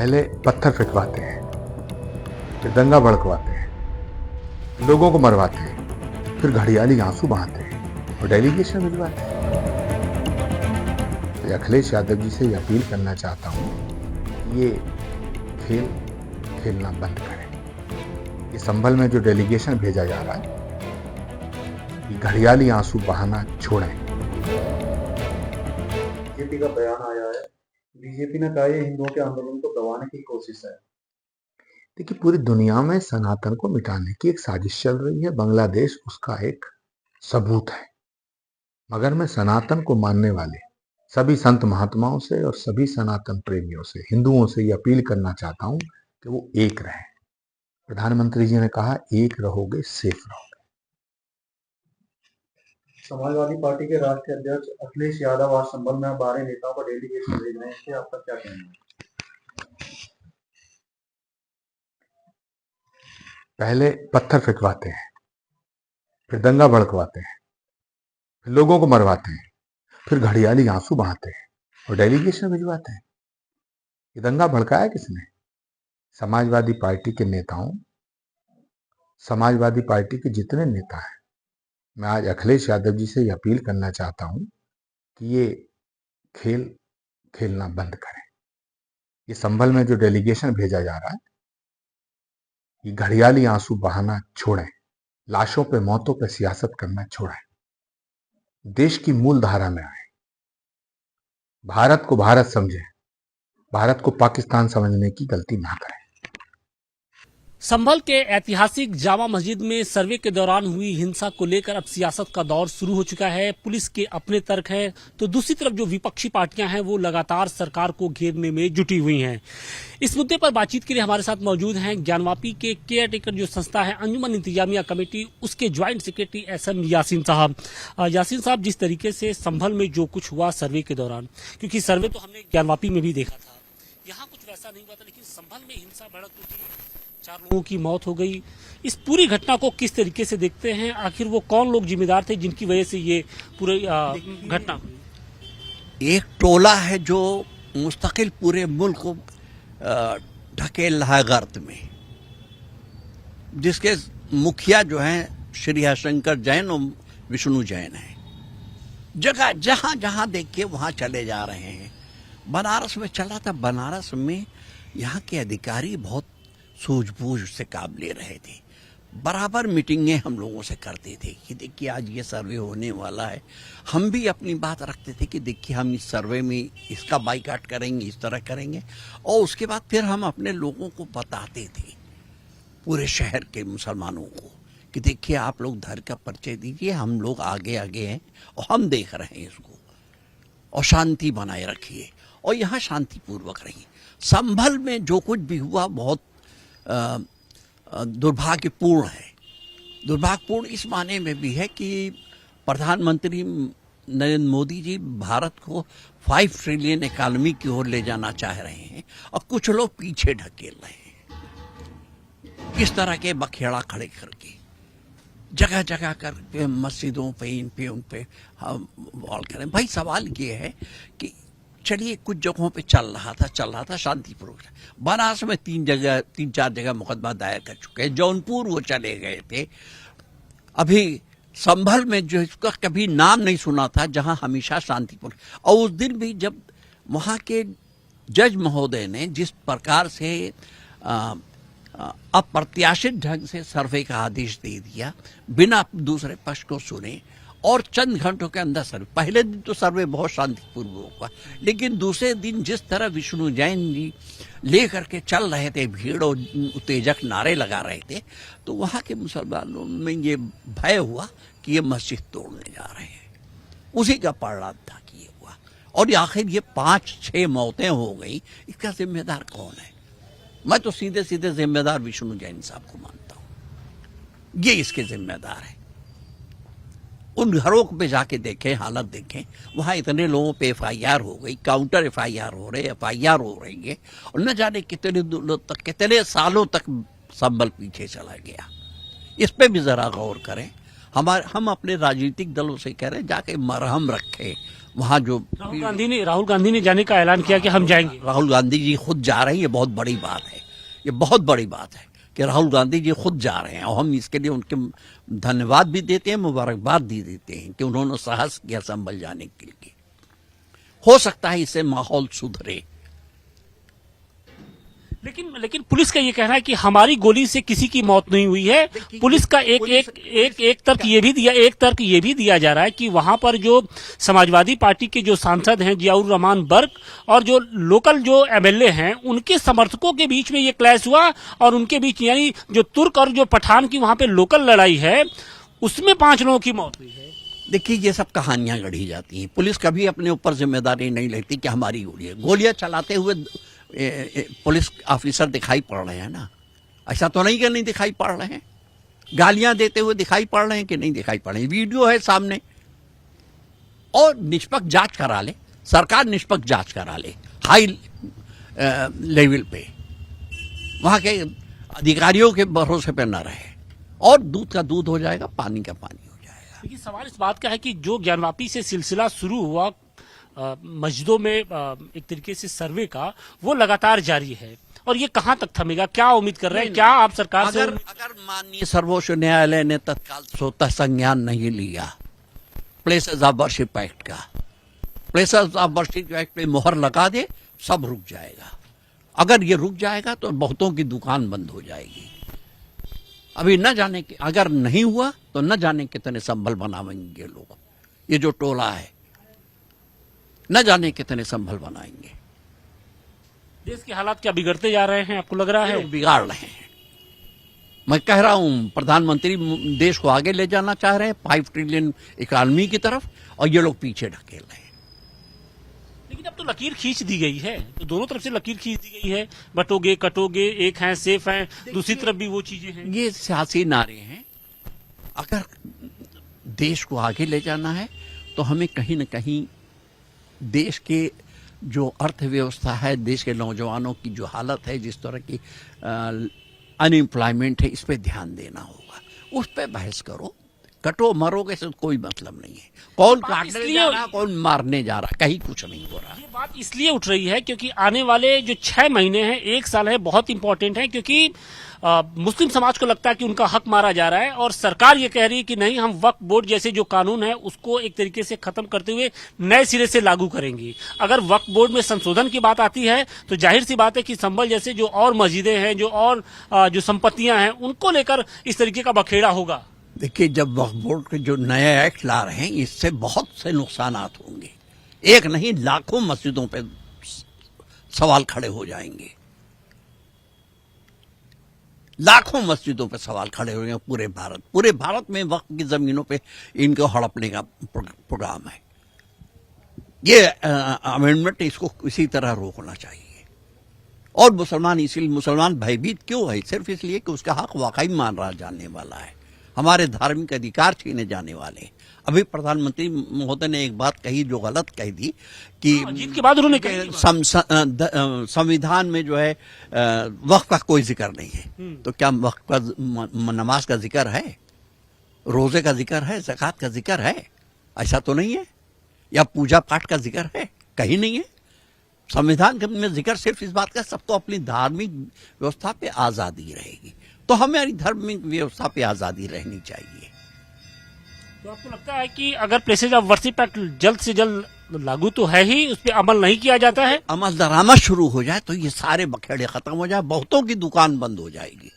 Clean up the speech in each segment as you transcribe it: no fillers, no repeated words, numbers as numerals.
पहले पत्थर फेंकवाते हैं, फिर दंगा भड़कवाते हैं, लोगों को मरवाते हैं, फिर घड़ियाली आंसू बहाते हैं और डेलीगेशन भिजवाते हैं। तो अखिलेश यादव जी से ये अपील करना चाहता हूं कि ये खेल खेलना बंद करें। ये संभल में जो डेलीगेशन भेजा जा रहा है, ये घड़ियाली आंसू बहाना छोड़ें। बीजेपी का बयान आया है, बीजेपी ने कहा ये हिंदुओं के आंदोलन को दबाने की कोशिश है। देखिए, पूरी दुनिया में सनातन को मिटाने की एक साजिश चल रही है। बांग्लादेश उसका एक सबूत है। मगर मैं सनातन को मानने वाले सभी संत महात्माओं से और सभी सनातन प्रेमियों से, हिंदुओं से ये अपील करना चाहता हूं कि वो एक रहें। प्रधानमंत्री जी ने कहा, एक रहोगे सेफ रहोगे। समाजवादी पार्टी के राष्ट्रीय अध्यक्ष अखिलेश यादव आज संभल में 12 नेताओं का डेलीगेशन भेज रहे हैं, इससे आपका क्या कहना है? पहले पत्थर फेंकवाते हैं, फिर दंगा भड़कवाते हैं, फिर लोगों को मरवाते हैं, फिर घड़ियाली आंसू बहाते हैं और डेलीगेशन भिजवाते हैं। ये दंगा भड़काया किसने? समाजवादी पार्टी के नेताओं, समाजवादी पार्टी के जितने नेता हैं। मैं आज अखिलेश यादव जी से ये अपील करना चाहता हूं कि ये खेल खेलना बंद करें। ये संभल में जो डेलीगेशन भेजा जा रहा है, ये घड़ियाली आंसू बहाना छोड़ें। लाशों पे, मौतों पे सियासत करना छोड़ें। देश की मूल धारा में आए। भारत को भारत समझें। भारत को पाकिस्तान समझने की गलती ना करें। संभल के ऐतिहासिक जामा मस्जिद में सर्वे के दौरान हुई हिंसा को लेकर अब सियासत का दौर शुरू हो चुका है। पुलिस के अपने तर्क हैं, तो दूसरी तरफ जो विपक्षी पार्टियां हैं वो लगातार सरकार को घेरने में जुटी हुई हैं। इस मुद्दे पर बातचीत के लिए हमारे साथ मौजूद हैं ज्ञानवापी के केयर टेकर जो संस्था है अंजुमन इंतजामिया कमेटी, उसके ज्वाइंट सेक्रेटरी एसएम यासीन साहब। यासीन साहब, जिस तरीके से संभल में जो कुछ हुआ सर्वे के दौरान, क्योंकि सर्वे तो हमने ज्ञानवापी में भी देखा था, यहाँ कुछ वैसा नहीं हुआ था, लेकिन संभल में हिंसा भड़क उठी, 4 लोगों की मौत हो गई। इस पूरी घटना को किस तरीके से देखते हैं? आखिर वो कौन लोग जिम्मेदार थे जिनकी वजह से ये पूरी घटना? एक टोला है जो मुस्तकिल पूरे मुल्क को ढकेल रहा है गर्त में, जिसके मुखिया जो हैं श्री हरिशंकर जैन और विष्णु जैन हैं। जगह जहां जहां देखिए वहां चले जा रहे हैं। बनारस में चला था, बनारस में यहाँ के अधिकारी बहुत सूझबूझ से काम ले रहे थे। बराबर मीटिंगें हम लोगों से करते थे कि देखिए आज ये सर्वे होने वाला है। हम भी अपनी बात रखते थे कि देखिए हम इस सर्वे में इसका बाइकाट करेंगे, इस तरह करेंगे, और उसके बाद फिर हम अपने लोगों को बताते थे, पूरे शहर के मुसलमानों को, कि देखिए आप लोग धर्म का परिचय दीजिए, हम लोग आगे आगे हैं और हम देख रहे हैं इसको, और शांति बनाए रखिए और यहाँ शांतिपूर्वक रहिए। संभल में जो कुछ भी हुआ बहुत दुर्भाग्यपूर्ण है। दुर्भाग्यपूर्ण इस माने में भी है कि प्रधानमंत्री नरेंद्र मोदी जी भारत को 5 ट्रिलियन इकॉनमी की ओर ले जाना चाह रहे हैं और कुछ लोग पीछे ढकेल रहे हैं, इस तरह के बखेड़ा खड़े करके जगह जगह कर मस्जिदों पे, इन पे, उन पे हम वॉल करें। भाई सवाल ये है कि चलिए कुछ जगहों पे चल रहा था शांतिपूर्वक। बनारस में 3-4 जगह मुकदमा दायर कर चुके हैं। जौनपुर वो चले गए थे। अभी संभल में जो इसका कभी नाम नहीं सुना था, जहां हमेशा शांतिपूर्ण, और उस दिन भी जब वहां के जज महोदय ने जिस प्रकार से अप्रत्याशित ढंग से सर्वे का आदेश दे दिया बिना दूसरे पक्ष को सुने, और चंद घंटों के अंदर सर्वे, पहले दिन तो सर्वे बहुत शांतिपूर्वक हुआ, लेकिन दूसरे दिन जिस तरह विष्णु जैन जी लेकर के चल रहे थे, भीड़ और उत्तेजक नारे लगा रहे थे, तो वहाँ के मुसलमानों में ये भय हुआ कि ये मस्जिद तोड़ने जा रहे हैं। उसी का परिणाम था कि ये हुआ, और आखिर ये 5-6 मौतें हो गई। इसका जिम्मेदार कौन है? मैं तो सीधे सीधे जिम्मेदार विष्णु जैन साहब को मानता हूँ। ये इसके जिम्मेदार है। उन घरों पे जाके देखें, हालत देखें, वहाँ इतने लोगों पे FIR हो गई, काउंटर FIR हो रहे, FIR हो रही है, और न जाने कितने सालों तक संभल पीछे चला गया। इस पे भी जरा गौर करें। हम अपने राजनीतिक दलों से कह रहे हैं जाके मरहम रखे वहां जो राहुल गांधी ने जाने का ऐलान किया कि हम जाएंगे। राहुल गांधी जी खुद जा रहे हैं, ये बहुत बड़ी बात है, ये बहुत बड़ी बात है कि राहुल गांधी जी खुद जा रहे हैं और हम इसके लिए उनके धन्यवाद भी देते हैं, मुबारकबाद भी देते हैं कि उन्होंने साहस किया संभल जाने के लिए। हो सकता है इससे माहौल सुधरे। लेकिन पुलिस का ये कहना है कि हमारी गोली से किसी की मौत नहीं हुई है। पुलिस का एक तर्क ये भी दिया जा रहा है कि वहां पर जो समाजवादी पार्टी के जो सांसद हैं जियाउर रहमान बर्क और जो लोकल जो एमएलए हैं उनके समर्थकों के बीच में ये क्लैश हुआ और उनके बीच यानी जो तुर्क और जो पठान की वहां पे लोकल लड़ाई है उसमें 5 लोगों की मौत हुई है। देखिए ये सब कहानियां गढ़ी जाती हैं। पुलिस कभी अपने ऊपर जिम्मेदारी नहीं लेती कि हमारी गोली है। गोलियां चलाते हुए पुलिस ऑफिसर दिखाई पड़ रहे हैं ना, ऐसा तो नहीं कि नहीं दिखाई पड़ रहे हैं। गालियां देते हुए दिखाई पड़ रहे हैं कि नहीं दिखाई पड़ रहे हैं। वीडियो है सामने और निष्पक्ष जांच करा ले, सरकार निष्पक्ष जांच करा ले हाई लेवल पे, वहां के अधिकारियों के भरोसे पे न रहे और दूध का दूध हो जाएगा, पानी का पानी हो जाएगा। देखिए सवाल इस बात का है कि जो ज्ञानवापी से सिलसिला शुरू हुआ मस्जिदों में एक तरीके से सर्वे का, वो लगातार जारी है और ये कहां तक थमेगा? क्या उम्मीद कर रहे हैं? क्या आप सरकार से अगर माननीय सर्वोच्च न्यायालय ने तत्काल स्वतः संज्ञान नहीं लिया प्लेसेस ऑफ वर्शिप एक्ट का, प्लेसेस ऑफ वर्शिप एक्ट पे मोहर लगा दे, सब रुक जाएगा। अगर ये रुक जाएगा तो बहुतों की दुकान बंद हो जाएगी। अभी न जाने के, अगर नहीं हुआ तो न जाने कितने संभल बनाएंगे लोग। ये जो टोला है न जाने कितने संभल बनाएंगे। देश के हालात क्या बिगड़ते जा रहे हैं, आपको लग रहा है? बिगाड़ रहे हैं। मैं कह रहा हूं प्रधानमंत्री देश को आगे ले जाना चाह रहे हैं 5 ट्रिलियन इकोनॉमी की तरफ और ये लोग पीछे ढकेल रहे हैं। लेकिन अब तो लकीर खींच दी गई है, तो दोनों तरफ से लकीर खींच दी गई है। बटोगे कटोगे, एक है सेफ है, दूसरी तरफ भी वो चीजें हैं। ये सियासी नारे हैं। अगर देश को आगे ले जाना है तो हमें कहीं न कहीं देश के जो अर्थव्यवस्था है, देश के नौजवानों की जो हालत है, जिस तरह की अनएम्प्लॉयमेंट है, इस पे ध्यान देना होगा। उस पे बहस करो, कटो मरोगे से कोई मतलब नहीं है। कौन काटने जा रहा, कौन मारने जा रहा, कहीं कुछ नहीं हो रहा। ये बात इसलिए उठ रही है क्योंकि आने वाले जो 6 महीने हैं, 1 साल है, बहुत इंपॉर्टेंट है क्योंकि मुस्लिम समाज को लगता है कि उनका हक मारा जा रहा है और सरकार ये कह रही है कि नहीं, हम वक्फ बोर्ड जैसे जो कानून है उसको एक तरीके से खत्म करते हुए नए सिरे से लागू करेंगी। अगर वक्फ बोर्ड में संशोधन की बात आती है तो जाहिर सी बात है कि संभल जैसे जो और मस्जिदें हैं, जो और जो संपत्तियां हैं, उनको लेकर इस तरीके का बखेड़ा होगा। देखिए जब वक्फ बोर्ड के जो नए एक्ट ला रहे हैं इससे बहुत से नुकसानात होंगे। एक नहीं लाखों मस्जिदों पे सवाल खड़े हो जाएंगे, लाखों मस्जिदों पे सवाल खड़े हो जाएंगे। पूरे भारत में वक्फ की जमीनों पे इनको हड़पने का प्रोग्राम है। ये अमेंडमेंट इसको इसी तरह रोकना चाहिए। और मुसलमान भयभीत क्यों है? सिर्फ इसलिए कि उसका हक वाकई मान रहा जाने वाला है, हमारे धार्मिक अधिकार छीने जाने वाले। अभी प्रधानमंत्री महोदय ने एक बात कही जो गलत कह दी कि जीत के बाद उन्होंने कहा संविधान में जो है वक्फ का कोई जिक्र नहीं है। तो क्या वक्फ का नमाज का जिक्र है, रोजे का जिक्र है, ज़कात का जिक्र है? ऐसा तो नहीं है। या पूजा पाठ का जिक्र है? कहीं नहीं है। संविधान में जिक्र सिर्फ इस बात का सबको अपनी धार्मिक व्यवस्था पे आजादी रहेगी। तो हमारी धार्मिक व्यवस्था पे आजादी रहनी चाहिए। तो आपको लगता है कि अगर प्लेसेस ऑफ वर्शिप एक्ट जल्द से जल्द लागू तो है ही, उस पर अमल नहीं किया जाता है, अमल दरामद शुरू हो जाए तो ये सारे बखेड़े खत्म हो जाए, बहुतों की दुकान बंद हो जाएगी।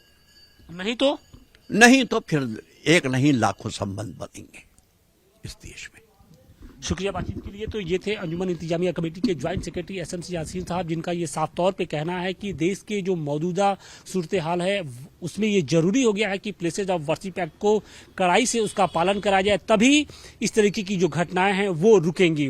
नहीं तो फिर एक नहीं लाखों संबंध बनेंगे इस देश में। शुक्रिया बातचीत के लिए। तो ये थे अंजुमन इंतजामिया कमेटी के ज्वाइंट सेक्रेटरी एसएमसी यासीन साहब, जिनका ये साफ तौर पे कहना है कि देश के जो मौजूदा सूरत हाल है उसमें ये जरूरी हो गया है कि प्लेसेस ऑफ वर्शिप एक्ट को कड़ाई से उसका पालन करा जाए, तभी इस तरीके की जो घटनाएं हैं वो रुकेंगी।